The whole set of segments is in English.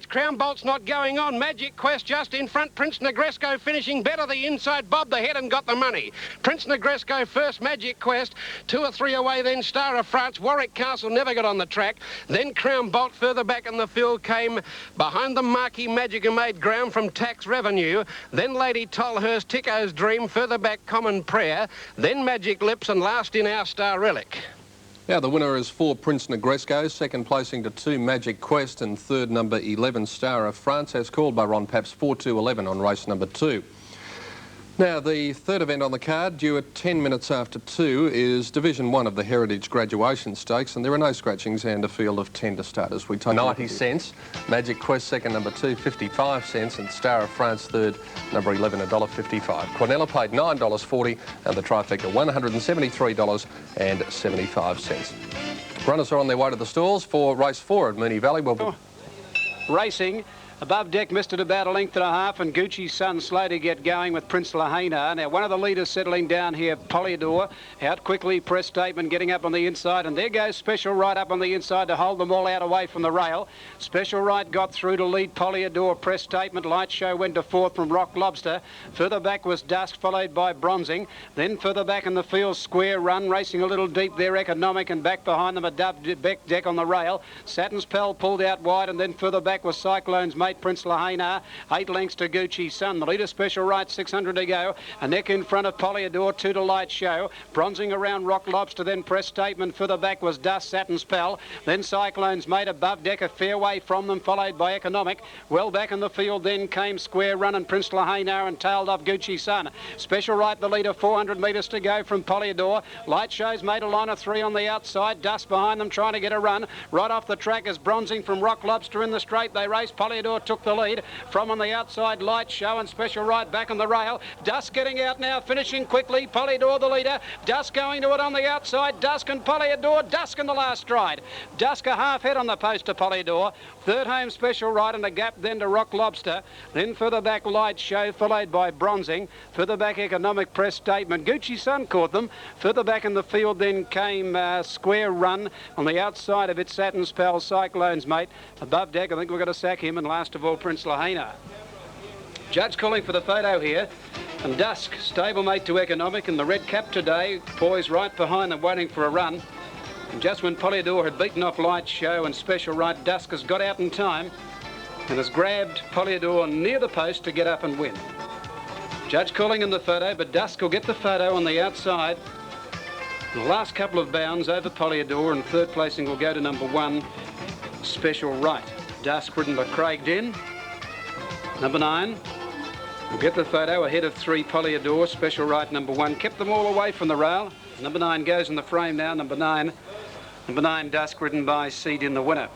Crown Bolt's not going on. Magic Quest just in front. Prince Negresco finishing better. The inside Bob the Head and got the money. Prince Negresco first, Magic Quest. 2 or 3 away, then Star of France. Warwick Castle never got on the track. Then Crown Bolt further back in the field came behind the Marquis Magic and made ground from Tax Revenue. Then Lady Tolhurst, Ticko's Dream. Further back Common Prayer. Then Magic Lips and last in Our Star Relic. Now the winner is 4 Prince Negresco, second placing to 2 Magic Quest and third number 11 Star of France, as called by Ron Paps 4-2-11 on race number 2. Now the third event on the card, due at 10 minutes after 2, is Division 1 of the Heritage Graduation Stakes, and there are no scratchings and a field of 10 to start as we take 90 cents. Magic Quest second, number 2, 55 cents, and Star of France third, number 11, $1.55. Quinella paid $9.40 and the trifecta $173.75. Runners are on their way to the stalls for race 4 at Moonee Valley. Racing. Above deck, missed it about a length and a half, and Gucci's Son slow to get going with Prince Lahaina. Now, one of the leaders settling down here, Polydor, out quickly, Press Statement getting up on the inside, and there goes Special Right up on the inside to hold them all out away from the rail. Special Right got through to lead Polydor. Press Statement, Light Show went to 4th from Rock Lobster. Further back was Dusk, followed by Bronzing. Then further back in the field, Square Run, racing a little deep there, Economic, and back behind them a Dove deck on the rail. Saturn's Pal pulled out wide, and then further back was Cyclone's mate Prince Lahaina, 8 lengths to Gucci's Son. The leader, Special Right, 600 to go. A neck in front of Polydor, 2 to Light Show. Bronzing around Rock Lobster, then Press Statement. Further back was Dust, Saturn's Pal. Then Cyclone's mate above deck, a fair way from them, followed by Economic. Well back in the field then came Square Run and Prince Lahaina, and tailed off Gucci's Son. Special Right, the leader, 400 metres to go from Polydor. Light Show's made a line of 3 on the outside. Dust behind them trying to get a run. Right off the track is Bronzing from Rock Lobster in the straight. They race. Polydor took the lead. From on the outside, Light Show and Special Right back on the rail. Dusk getting out now, finishing quickly. Polydor the leader. Dusk going to it on the outside. Dusk and Polydor. Dusk in the last stride. Dusk a half head on the post to Polydor. Third home, Special Right, and a gap then to Rock Lobster. Then further back, Light Show, followed by Bronzing. Further back, Economic, Press Statement. Gucci's Son caught them. Further back in the field then came Square Run. On the outside of it, Saturn's Pal, Cyclone's mate. Above deck, I think we're going to sack him. And last of all, Prince Lahaina. Judge calling for the photo here. And Dusk, stablemate to Economic, and the red cap today, poised right behind them, waiting for a run. And just when Polydor had beaten off Light Show and Special Right, Dusk has got out in time and has grabbed Polydor near the post to get up and win. Judge calling in the photo, but Dusk will get the photo on the outside. The last couple of bounds over Polydor, and third placing will go to number 1, Special Right. Dusk ridden by Craig Den. Number 9 will get the photo ahead of 3 Polydor. Special Right number 1 kept them all away from the rail. Number 9 goes in the frame now. Number 9 Dusk ridden by Seed in the winner.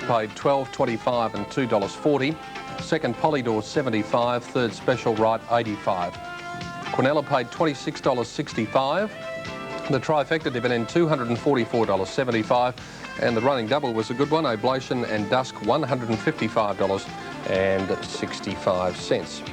Paid $12.25 and $2.40. Second Polydor 75, third Special Right 85. Quinella paid $26.65. The trifecta dividend $244.75. And the running double was a good one, Oblation and Dusk, $155.65.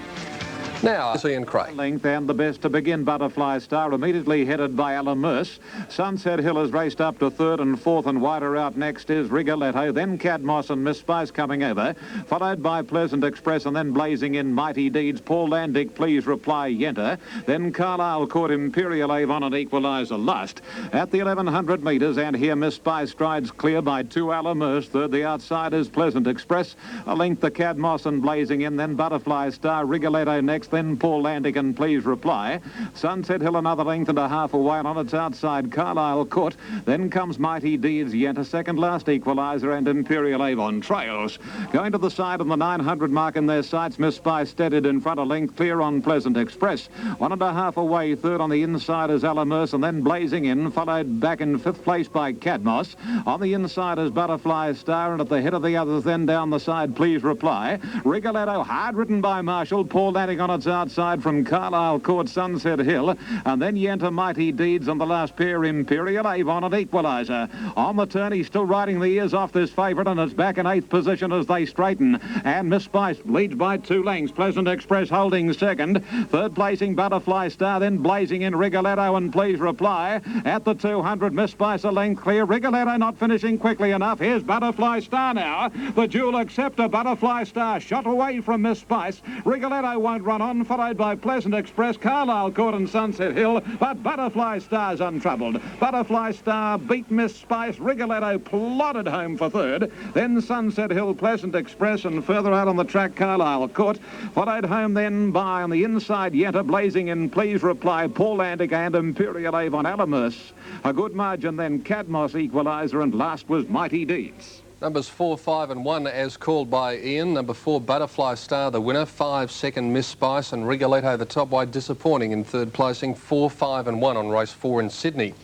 Now, Ian Craig. Length and the best to begin, Butterfly Star, immediately headed by Alamers. Sunset Hill has raced up to 3rd and 4th, and wider out next is Rigoletto, then Cadmos and Miss Spice coming over, followed by Pleasant Express, and then blazing in Mighty Deeds. Paul Landick, Please Reply, Yenta. Then Carlisle caught Imperial Avon and Equalizer Lust. At the 1100 metres, and here Miss Spice strides clear by 2 Alamers. Third, the outside is Pleasant Express. A length the Cadmos and blazing in, then Butterfly Star, Rigoletto next. Then Paul Landick and Please Reply. Sunset Hill another length and a half away, and on its outside Carlisle caught. Then comes Mighty Deeds, Yenta, second last Equalizer, and Imperial Avon trails. Going to the side on the 900 mark in their sights, Miss Spice steadied in front, a length clear on Pleasant Express. 1.5 away, third on the inside is Alamers, and then blazing in, followed back in 5th place by Cadmos. On the inside is Butterfly Star, and at the head of the others then down the side, Please Reply. Rigoletto hard ridden by Marshall. Paul Landick on its yards outside from Carlisle Court, Sunset Hill, and then Yenta Mighty Deeds on the last pair, Imperial Avon and Equaliser. On the turn, he's still riding the ears off this favourite, and it's back in 8th position as they straighten. And Miss Spice leads by 2 lengths. Pleasant Express holding second. Third placing Butterfly Star, then blazing in Rigoletto and Please Reply. At the 200, Miss Spice a length clear. Rigoletto not finishing quickly enough. Here's Butterfly Star now. The Dual Acceptor, Butterfly Star shot away from Miss Spice. Rigoletto won't run on, followed by Pleasant Express, Carlisle Court and Sunset Hill, but Butterfly Star's untroubled. Butterfly Star beat Miss Spice. Rigoletto plodded home for third. Then Sunset Hill, Pleasant Express, and further out on the track, Carlisle Court. Followed home then by, on the inside, Yenta, blazing in Please Reply, Paul Andic and Imperial Avon Alamus. A good margin then, Cadmos Equaliser, and last was Mighty Deeds. Numbers 4, 5 and 1 as called by Ian. Number 4, Butterfly Star, the winner. 5, second, Miss Spice, and Rigoletto, the top wide, disappointing in third placing. 4, 5 and 1 on race 4 in Sydney.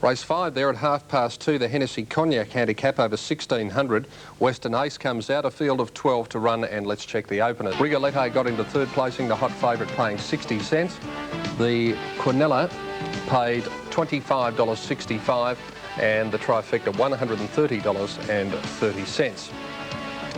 Race 5 there at 2:30, the Hennessy Cognac handicap over 1600. Western Ace comes out, a field of 12 to run, and let's check the openers. Rigoletto got into third placing, the hot favourite paying 60 cents. The Quinella paid $25.65. and the trifecta $130.30.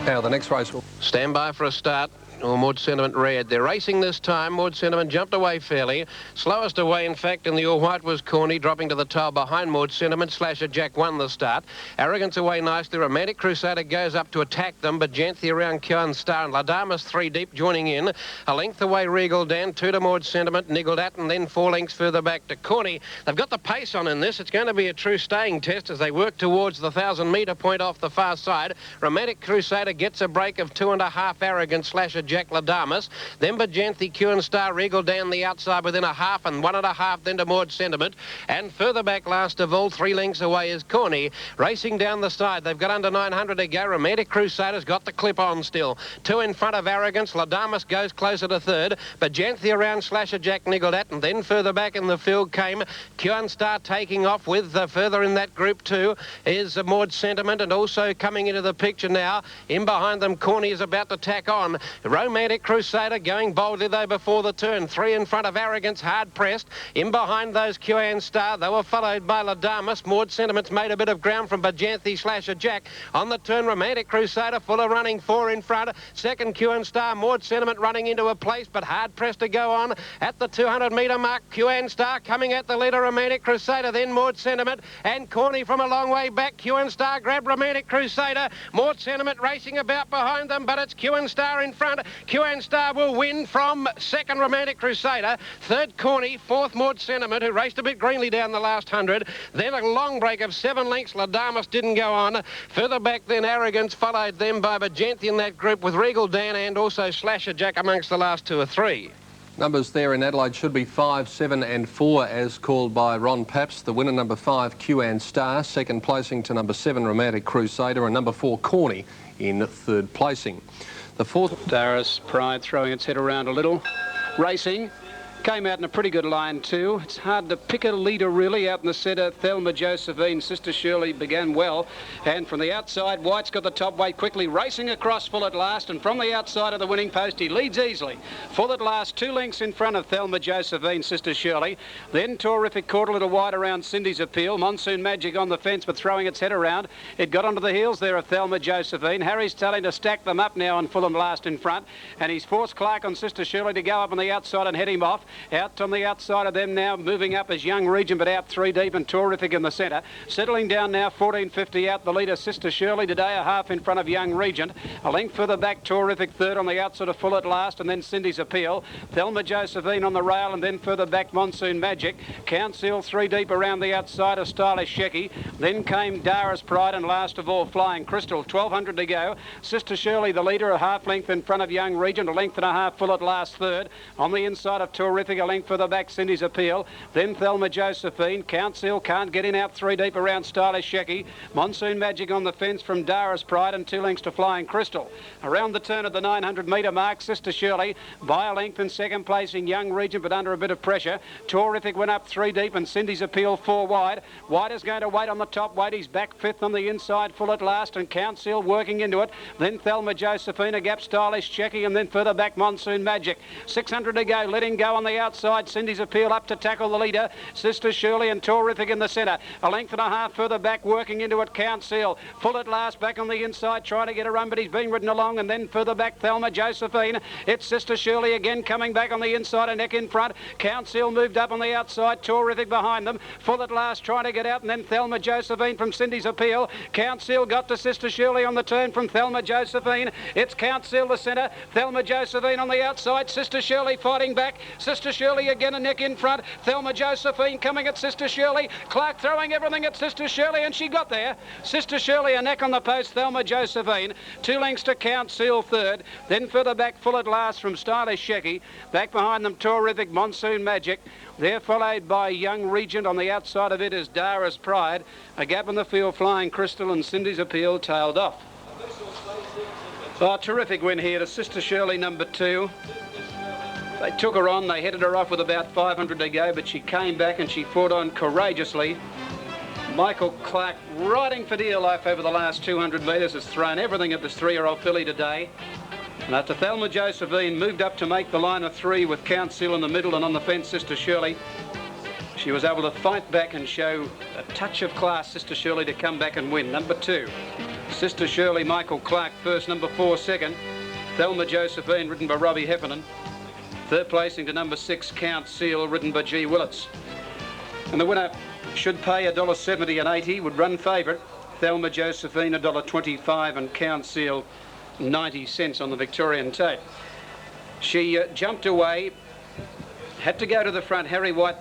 Now the next race will stand by for a start. Maud Sentiment red. They're racing this time. Maud Sentiment jumped away fairly. Slowest away, in fact, in the all-white was Corny, dropping to the tail behind Maud Sentiment. Slasher Jack won the start. Arrogance away nicely. Romantic Crusader goes up to attack them, but Janthi around Quin Star and La Damas 3 deep joining in. A length away Regal Dan, 2 to Maud Sentiment, niggled at, and then 4 lengths further back to Corny. They've got the pace on in this. It's going to be a true staying test as they work towards the 1,000-metre point off the far side. Romantic Crusader gets a break of 2.5. Arrogance, Slasher Jack, La Damas, then Bajanthi, Quin Star, Regal down the outside within 1/2 and 1.5 then to Maud Sentiment, and further back last of all 3 lengths away is Corny. Racing down the side, they've got under 900 to go. Romantic Crusader's got the clip on still. 2 in front of Arrogance. La Damas goes closer to third. Bajanthi around Slasher Jack, niggled at, and then further back in the field came Quin Star taking off with further in that group too is Maud Sentiment, and also coming into the picture now in behind them Corny is about to tack on. Romantic Crusader going boldly though before the turn. 3 in front of Arrogance, hard pressed. In behind those Quin Star, they were followed by La Damas. Maud Sentiment's made a bit of ground from Bajanthi, Slasher Jack. On the turn, Romantic Crusader full of running, 4 in front. Second Quin Star, Maud Sentiment running into a place, but hard pressed to go on. At the 200-metre mark, Quin Star coming at the leader, Romantic Crusader, then Maud Sentiment, and Corny from a long way back. Quin Star grabbed Romantic Crusader. Maud Sentiment racing about behind them, but it's Quin Star in front. Quin Star will win from second Romantic Crusader, third Corny, fourth Maud Sentiment, who raced a bit greenly down the last 100. Then a long break of 7 lengths. La Damas didn't go on. Further back then Arrogance, followed them by Bajanthi in that group with Regal Dan and also Slasher Jack amongst the last 2 or 3. Numbers there in Adelaide should be 5, 7 and 4 as called by Ron Paps. The winner number 5 Quin Star, second placing to number 7 Romantic Crusader, and number 4 Corny in third placing. The fourth, Darris Pride throwing its head around a little. Racing. Came out in a pretty good line too. It's hard to pick a leader really out in the centre. Thelma, Josephine, Sister Shirley began well. And from the outside, White's got the top weight quickly. Racing across full at last. And from the outside of the winning post, he leads easily. Full at last, 2 lengths in front of Thelma, Josephine, Sister Shirley. Then Terrific caught a little wide around Cindy's Appeal. Monsoon Magic on the fence, but throwing its head around. It got onto the heels there of Thelma, Josephine. Harry's telling to stack them up now on Fulham last in front. And he's forced Clark on Sister Shirley to go up on the outside and head him off. Out on the outside of them now, moving up as Young Regent, but out 3 deep, and Terrific in the centre. Settling down now, 14.50 out the leader, Sister Shirley, today 1/2 in front of Young Regent. A length further back, Terrific third on the outside of Full at last, and then Cindy's Appeal. Thelma Josephine on the rail, and then further back, Monsoon Magic. Council 3 deep around the outside of Stylish Shecky. Then came Darris Pride, and last of all, Flying Crystal. 1,200 to go. Sister Shirley, the leader, a 1/2 length in front of Young Regent, a length and 1/2 Full at last third. On the inside of Terrific, Terrific a length further back, Cindy's Appeal. Then Thelma Josephine. Council can't get in out 3 deep around Stylish Shecky. Monsoon Magic on the fence from Dara's Pride and 2 lengths to Flying Crystal. Around the turn of the 900 metre mark, Sister Shirley by a length in second place in Young Regent, but under a bit of pressure. Terrific went up 3 deep and Cindy's Appeal 4 wide. White is going to wait on the top weight. He's back 5th on the inside, full at last, and Council working into it. Then Thelma Josephine, a gap Stylish Shecky, and then further back Monsoon Magic. 600 to go, letting go on the outside. Cindy's Appeal up to tackle the leader. Sister Shirley and Terrific in the centre. A length and a half further back, working into it, Council. Full at last, back on the inside, trying to get a run, but he's been ridden along, and then further back Thelma Josephine. It's Sister Shirley again coming back on the inside, a neck in front. Council moved up on the outside, Terrific behind them. Full at last, trying to get out, and then Thelma Josephine from Cindy's Appeal. Council got to Sister Shirley on the turn from Thelma Josephine. It's Council the centre, Thelma Josephine on the outside, Sister Shirley fighting back. Sister Shirley again, a neck in front. Thelma Josephine coming at Sister Shirley. Clark throwing everything at Sister Shirley, and she got there. Sister Shirley a neck on the post, Thelma Josephine. 2 lengths to Council third. Then further back, full at last from Stylish Shecky. Back behind them, Terrific, Monsoon Magic. They're followed by Young Regent. On the outside of it is Dara's Pride. A gap in the field, Flying Crystal, and Cindy's Appeal tailed off. Oh, terrific win here to Sister Shirley, number 2. They took her on, they headed her off with about 500 to go, but she came back and she fought on courageously. Michael Clark, riding for dear life over the last 200 metres, has thrown everything at this 3-year-old filly today. And after Thelma Josephine moved up to make the line of 3 with Council in the middle and on the fence, Sister Shirley, she was able to fight back and show a touch of class, Sister Shirley, to come back and win. Number 2, Sister Shirley, Michael Clark first, number 4 second. Thelma Josephine, ridden by Robbie Heffernan. Third placing to number 6, Council, ridden by G. Willits. And the winner should pay $1.70 and 80, would run favourite. Thelma Josephine $1.25 and Council 90 cents on the Victorian tape. She jumped away, had to go to the front. Harry White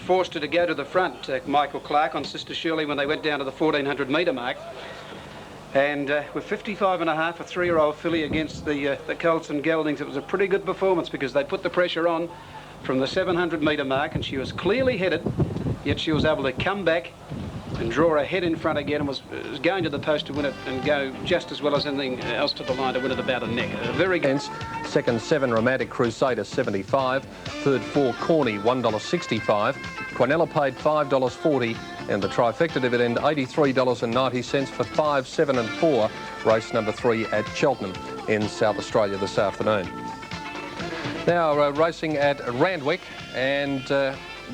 forced her to go to the front, Michael Clark, on Sister Shirley when they went down to the 1400 metre mark. And with 55 and a half, a 3-year-old filly against the Colts and Geldings, it was a pretty good performance because they put the pressure on from the 700 metre mark, and she was clearly headed, yet she was able to come back and draw her head in front again, and was going to the post to win it and go just as well as anything else to the line to win it about a neck. Very good. Second, 7, Romantic Crusader, 75. Third, 4, Corny, $1.65. Quinella paid $5.40, and the trifecta dividend $83.90 for 5, 7 and 4. Race number 3 at Cheltenham in South Australia this afternoon. Now racing at Randwick, and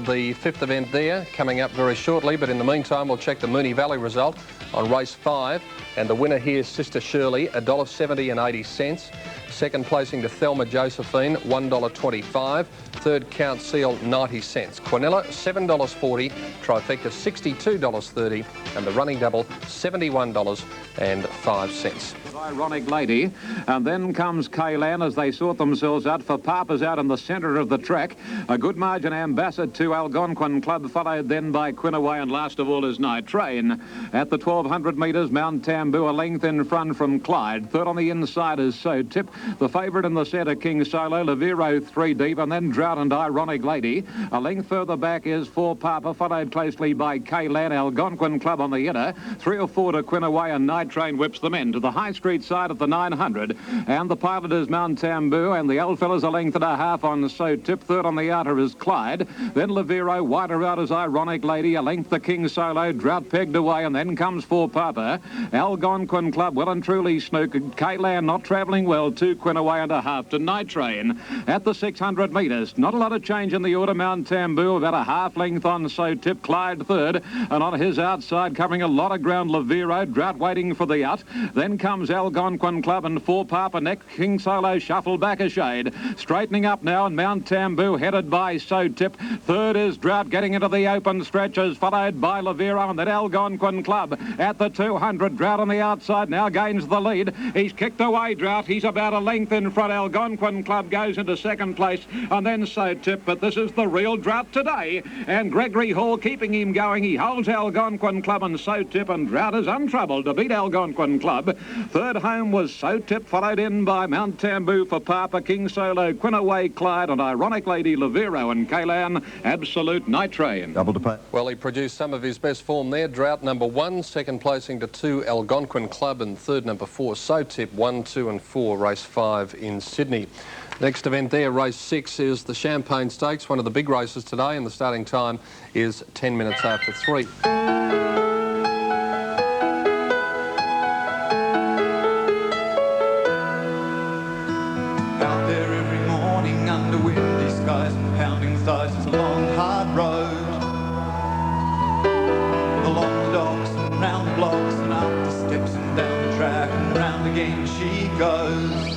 the 5th event there coming up very shortly, but in the meantime we'll check the Moonee Valley result on race 5, and the winner here is Sister Shirley, $1.70 and 80 cents. Second placing to Thelma Josephine, $1.25. Third, Council, 90 cents. Quinella, $7.40. Trifecta, $62.30. And the running double, $71.05. Ironic Lady, and then comes Kaylan as they sort themselves out. For Papa's out in the centre of the track. A good margin, Ambassador to Algonquin Club, followed then by Quin away, and last of all is Night Train. At the 1200 metres, Mount Tambu a length in front from Clyde. Third on the inside is SOTIP. The favourite in the centre, King Solo. Leviro 3 deep, and then Drought and Ironic Lady. A length further back is For Papa, followed closely by Kaylan. Algonquin Club on the inner. 3 or 4 to Quin away, and Night Train whips them in to the High Street side of the 900, and the pilot is Mount Tambu, and the old fella's a length and a half on SOTIP. Third on the outer is Clyde, then Leviro. Wider out is Ironic Lady, a length the King Solo. Drought pegged away, and then comes For Papa. Algonquin Club well and truly snookered. Kaylan not travelling well, 2 Quin away and a half to Night Train. At the 600 metres, not a lot of change in the order. Mount Tambu about a half length on SOTIP. Clyde third, and on his outside covering a lot of ground, Leviro. Drought waiting for the out. Then comes Algonquin Club and For Papa. Next, King Solo shuffled back a shade. Straightening up now, and Mount Tambu headed by SOTIP. Third is Drought getting into the open stretches, followed by Leviro, and then Algonquin Club at the 200. Drought on the outside now gains the lead. He's kicked away, Drought. He's about a length in front. Algonquin Club goes into second place, and then SOTIP, but this is the real drought today. And Gregory Hall keeping him going. He holds Algonquin Club and SOTIP, and Drought is untroubled to beat Algonquin Club. Third home was SOTIP, followed in by Mount Tambu for Papa, King Solo, Quin Away, Clyde, and Ironic Lady Lavero and Kaylan, Absolute Nitrate. Double to pay. Well, he produced some of his best form there. Drought number 1, second placing to 2 Algonquin Club, and third number 4 SOTIP, 1, 2 and 4, race 5 in Sydney. Next event there, race 6, is the Champagne Stakes, one of the big races today, and the starting time is 10 minutes after 3. Out there every morning under windy skies and pounding thighs, it's a long, hard road. Along the docks and round the blocks and up the steps and down the track and round again she goes.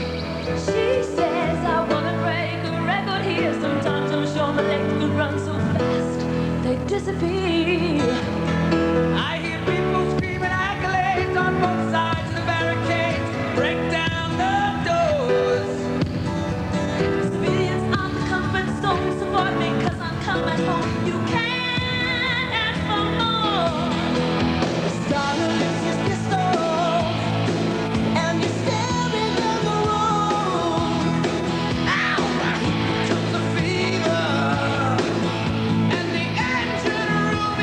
She says, I wanna break a record here. Sometimes I'm sure my legs could run so fast they disappear. I hear people screaming accolades on both sides of the barricades. Break down the doors. Civilians on the comfort zone support me 'cause I'm coming home. You can't ask for more. The star lifts his pistol and you're staring down the road. Ow! Comes the fever and the engine room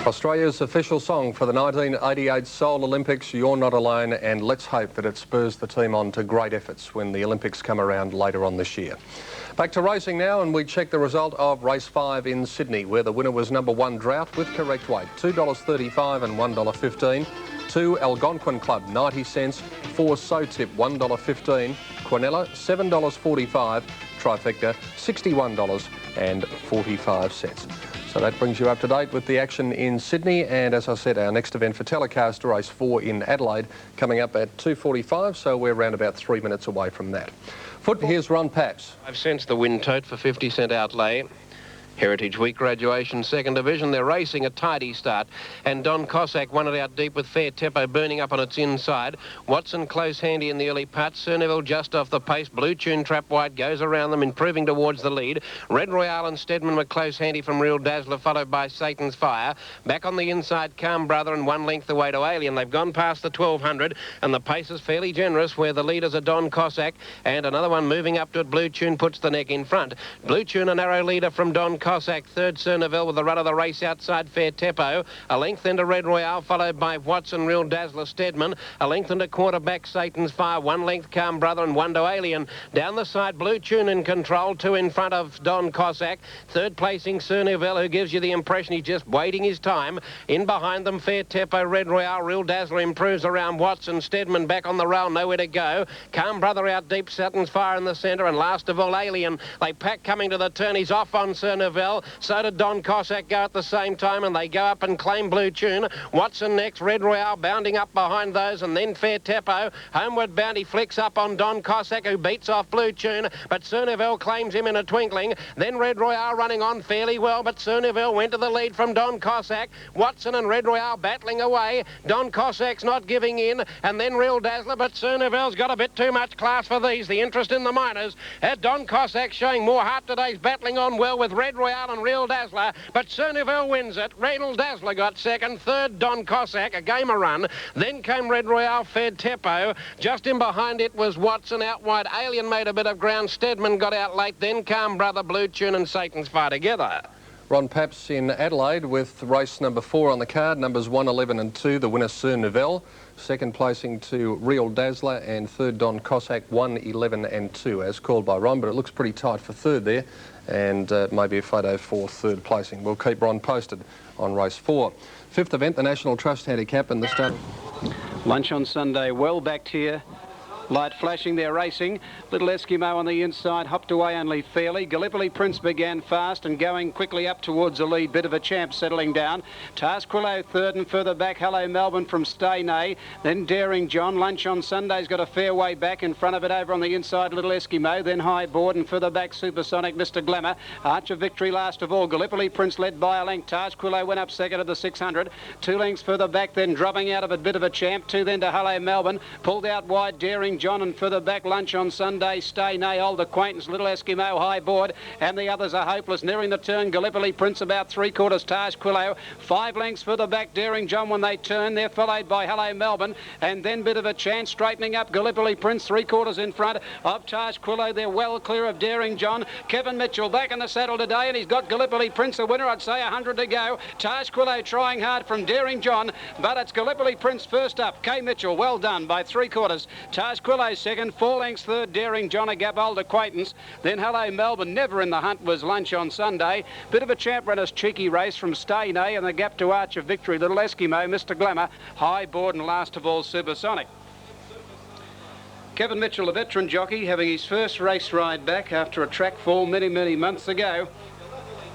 Australia's official song for the 1988 Seoul Olympics, You're Not Alone, and let's hope that it spurs the team on to great efforts when the Olympics come around later on this year. Back to racing now, and we check the result of race 5 in Sydney, where the winner was number 1 Drought with correct weight, $2.35 and $1.15. 2 Algonquin Club, 90 cents. 4 SOTIP, $1.15. Quinella, $7.45. Trifecta, $61.45. So that brings you up to date with the action in Sydney, and as I said, our next event for telecast, race 4 in Adelaide, coming up at 2:45, so we're around about 3 minutes away from that. Football, here's Ron Paps. 5 cents the win tote for 50-cent outlay. Heritage Week graduation, 2nd Division. They're racing a tidy start. And Don Cossack won it out deep with Fair Tempo burning up on its inside. Watson close handy in the early part. Cerneville just off the pace. Blue Tune trap wide goes around them, improving towards the lead. Red Royale and Stedman were close handy from Real Dazzler, followed by Satan's Fire. Back on the inside, Calm Brother, and 1 length away to Alien. They've gone past the 1200, and the pace is fairly generous, where the leaders are Don Cossack, and another one moving up to it. Blue Tune puts the neck in front. Blue Tune, a narrow leader from Don Cossack. 3rd, Cerneville with the run of the race outside Fair Tempo. A length into Red Royale, followed by Watson, Real Dazzler, Stedman. A length and a quarter back, Satan's Fire. 1 length, Calm Brother, and 1 to Alien. Down the side, Blue Tune in control. 2 in front of Don Cossack. 3rd placing, Cerneville, who gives you the impression he's just waiting his time. In behind them, Fair Tempo, Red Royale. Real Dazzler improves around Watson. Stedman back on the rail, nowhere to go. Calm Brother out deep, Satan's Fire in the centre, and last of all, Alien. They pack coming to the turn. He's off on Cerneville. So did Don Cossack go at the same time, and they go up and claim Blue Tune. Watson next, Red Royale bounding up behind those, and then Fair Tempo. Homeward bound, he flicks up on Don Cossack, who beats off Blue Tune, but Cerneville claims him in a twinkling. Then Red Royale running on fairly well, but Cerneville went to the lead from Don Cossack. Watson and Red Royale battling away. Don Cossack's not giving in, and then Real Dazzler, but Cerneville's got a bit too much class for these. The interest in the minors. Don Cossack showing more heart today. He's battling on well with Red Royale and Real Dazzler, but Cerneville wins it. Real Dazzler got 2nd. 3rd, Don Cossack, a game a run. Then came Red Royale, Fair Tempo. Just in behind it was Watson. Out wide, Alien made a bit of ground. Stedman got out late. Then Calm Brother, Blue Tune, and Satan's Fire together. Ron Paps in Adelaide with race number 4 on the card, numbers 1, 11 and 2, the winner Cerneville. 2nd placing to Real Dazzler, and 3rd Don Cossack, 1, 11 and 2 as called by Ron, but it looks pretty tight for 3rd there, and maybe a photo for 3rd placing. We'll keep Ron posted on race 4. 5th event, the National Trust Handicap, and the start. Lunch on Sunday, well backed here. Light flashing, they're racing. Little Eskimo on the inside, hopped away only fairly. Gallipoli Prince began fast and going quickly up towards the lead. Bit of a champ settling down. Tarsquillo 3rd, and further back, Hello Melbourne from Stay Nay. Then Daring John. Lunch on Sunday's got a fair way back. In front of it over on the inside, Little Eskimo. Then High Board, and further back, Supersonic, Mr. Glamour. Arch of Victory last of all. Gallipoli Prince led by a length. Tarsquillo went up 2nd of the 600. 2 lengths further back, then dropping out of it, bit of a champ. 2 then to Hello Melbourne. Pulled out wide, Daring John, and further back, Lunch on Sunday, Stay Nay, Old Acquaintance, Little Eskimo, High Board, and the others are hopeless. Nearing the turn, Gallipoli Prince about 3/4, Tarsquillo. 5 lengths further back, Daring John when they turn. They're followed by Hello Melbourne, and then bit of a chance straightening up. Gallipoli Prince 3/4 in front of Tarsquillo. They're well clear of Daring John. Kevin Mitchell back in the saddle today, and he's got Gallipoli Prince the winner. I'd say 100 to go. Tarsquillo trying hard from Daring John, but it's Gallipoli Prince first up. K. Mitchell well done by 3/4. Tarsquillo 2nd. 4 lengths 3rd, Daring John, a gap Old Acquaintance. Then Hello Melbourne, never in the hunt, was Lunch on Sunday. Bit of a champ runner's cheeky race from Stay Nay, and the gap to Arch of Victory, Little Eskimo, Mr. Glamour, High Board, and last of all, Supersonic. Kevin Mitchell, a veteran jockey, having his first race ride back after a track fall many, many months ago,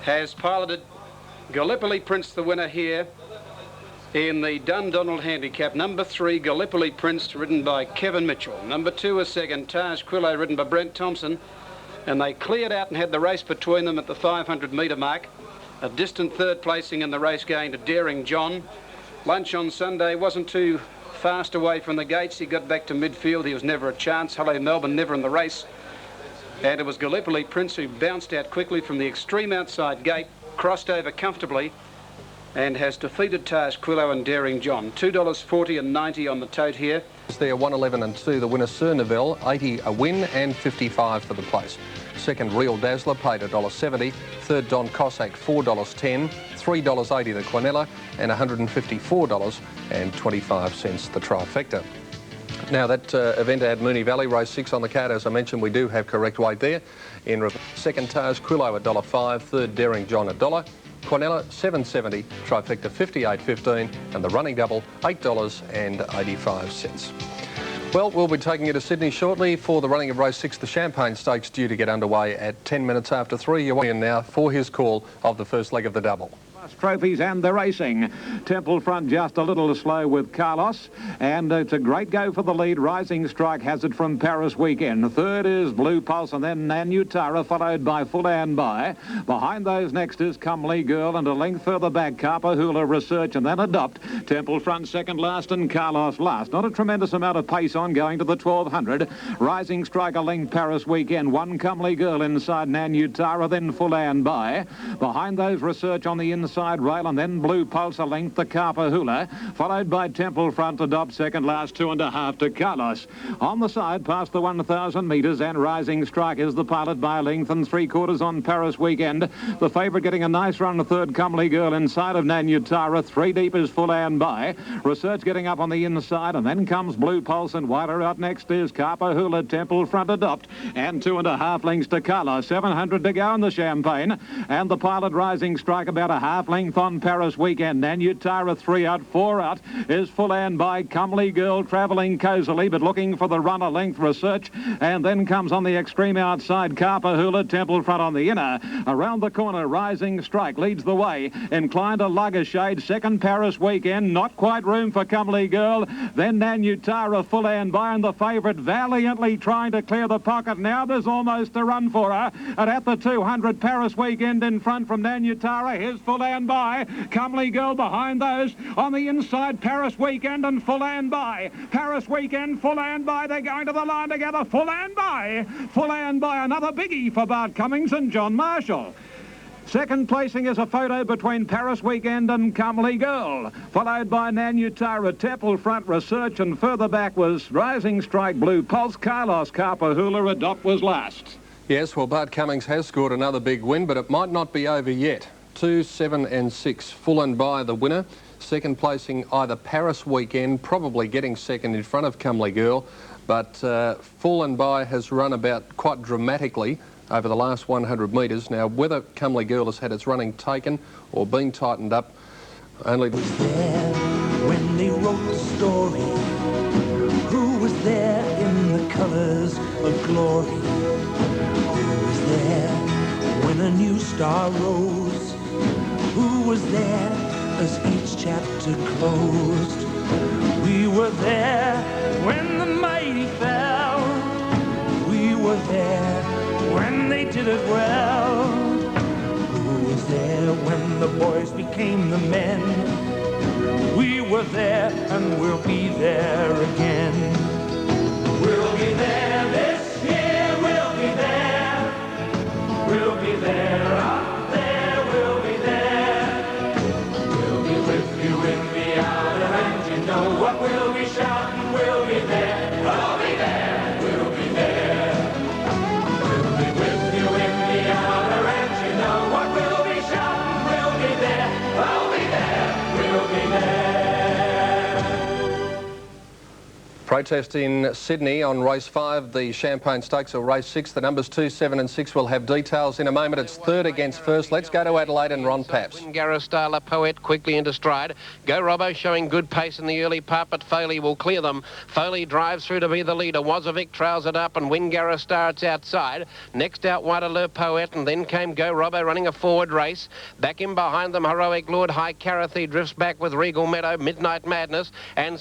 has piloted Gallipoli Prince, the winner here, in the Dundonald Handicap. Number 3, Gallipoli Prince, ridden by Kevin Mitchell. Number 2 is 2nd, Tarsquillo, ridden by Brent Thompson. And they cleared out and had the race between them at the 500-metre mark. A distant 3rd placing in the race going to Daring John. Lunch on Sunday wasn't too fast away from the gates. He got back to midfield. He was never a chance. Hello Melbourne never in the race. And it was Gallipoli Prince who bounced out quickly from the extreme outside gate, crossed over comfortably, and has defeated Tarsquillo and Daring John. $2.40 and 90 on the tote here. There 111 and 2. The winner Sir Neville, 80 a win and 55 for the place. Second Real Dazzler paid $1.70. Third Don Cossack $4.10. $3.80 the Quinella and $154.25 the Trifecta. Now that event had Moonee Valley race 6 on the card. As I mentioned, we do have correct weight there. In second Tars Quillo $1.05. Third Daring John $1. Quinella $7.70, Trifecta $58.15, and the running double $8.85. Well, we'll be taking you to Sydney shortly for the running of race 6, the Champagne Stakes, due to get underway at 10 minutes after 3. You're waiting now for his call of the first leg of the double. Trophies and the racing. Temple Front just a little slow with Carlos, and it's a great go for the lead. Rising Strike has it from Paris Weekend. Third is Blue Pulse, and then Nanutara, followed by Full and By. Behind those next is Comely Girl, and a length further back Carpa Hula Research, and then Adopt. Temple Front second last and Carlos last. Not a tremendous amount of pace on going to the 1200. Rising Strike a length Paris Weekend. One Comely Girl inside Nanutara, then Full and By. Behind those Research on the inside rail, and then Blue Pulse a length the Carpa Hula, followed by Temple Front. Adopt second last, 2.5 to Carlos. On the side past the 1,000 metres, and Rising Strike is the pilot by a length and 3/4 on Paris Weekend. The favourite getting a nice run, the third Comely Girl inside of Nanutara. 3 deep is Full and By. Research getting up on the inside, and then comes Blue Pulse, and wider out next is Carpa Hula, Temple Front, Adopt, and 2.5 lengths to Carlos. 700 to go in the Champagne, and the pilot Rising Strike about a half length on Paris Weekend. Nanutara 3 out, 4 out is Full and By. Comely Girl travelling cosily but looking for the runner length Research, and then comes on the extreme outside Carpa Hula, Temple Front on the inner. Around the corner Rising Strike leads the way, inclined to lug a shade. Second Paris Weekend, not quite room for Comely Girl. Then Nanutara, Full and By, and the favourite valiantly trying to clear the pocket. Now there's almost a run for her, and at the 200 Paris Weekend in front from Nanutara. Here's Full and By. Comely Girl behind those. On the inside, Paris Weekend and Full and By. Paris Weekend, Full and By. They're going to the line together. Full and By. Full and By. Another biggie for Bart Cummings and John Marshall. Second placing is a photo between Paris Weekend and Comely Girl, followed by Nanutara, Temple Front, Research, and further back was Rising Strike, Blue Pulse, Carlos, Carpa Hula. Adopt was last. Yes, well, Bart Cummings has scored another big win, but it might not be over yet. 2, 7 and 6. Full and By the winner. Second placing either Paris Weekend, probably getting second in front of Comely Girl, but Full and By has run about quite dramatically over the last 100 metres. Now, whether Comely Girl has had its running taken or been tightened up, only... Who was there when they wrote the story? Who was there in the colours of glory? Who was there when a new star rose? Who was there as each chapter closed? We were there when the mighty fell. We were there when they did it well. Who was there when the boys became the men? We were there and we'll be there again. We'll be there this year, we'll be there. We'll be there, up there, we'll be there. We'll be with you in the hour, and you know what we'll be shouting. We'll be there, we'll be there, we'll be there. We'll be with you in the hour, and you know what we'll be shouting. We'll be there, we'll be there, we'll be there. Protest in Sydney on race 5, the Champagne Stakes, or race 6. The numbers 2, 7 and 6 will have details in a moment. It's third against first. Let's go to Adelaide and Ron Paps. Wingarra La Poet quickly into stride. Go Robbo showing good pace in the early part, but Foley will clear them. Foley drives through to be the leader. Wazovic trails it up, and Wingarra it's outside. Next out Le Poet, and then came Go Robbo running a forward race. Back in behind them, Heroic Lord. High Carathy drifts back with Regal Meadow, Midnight Madness, and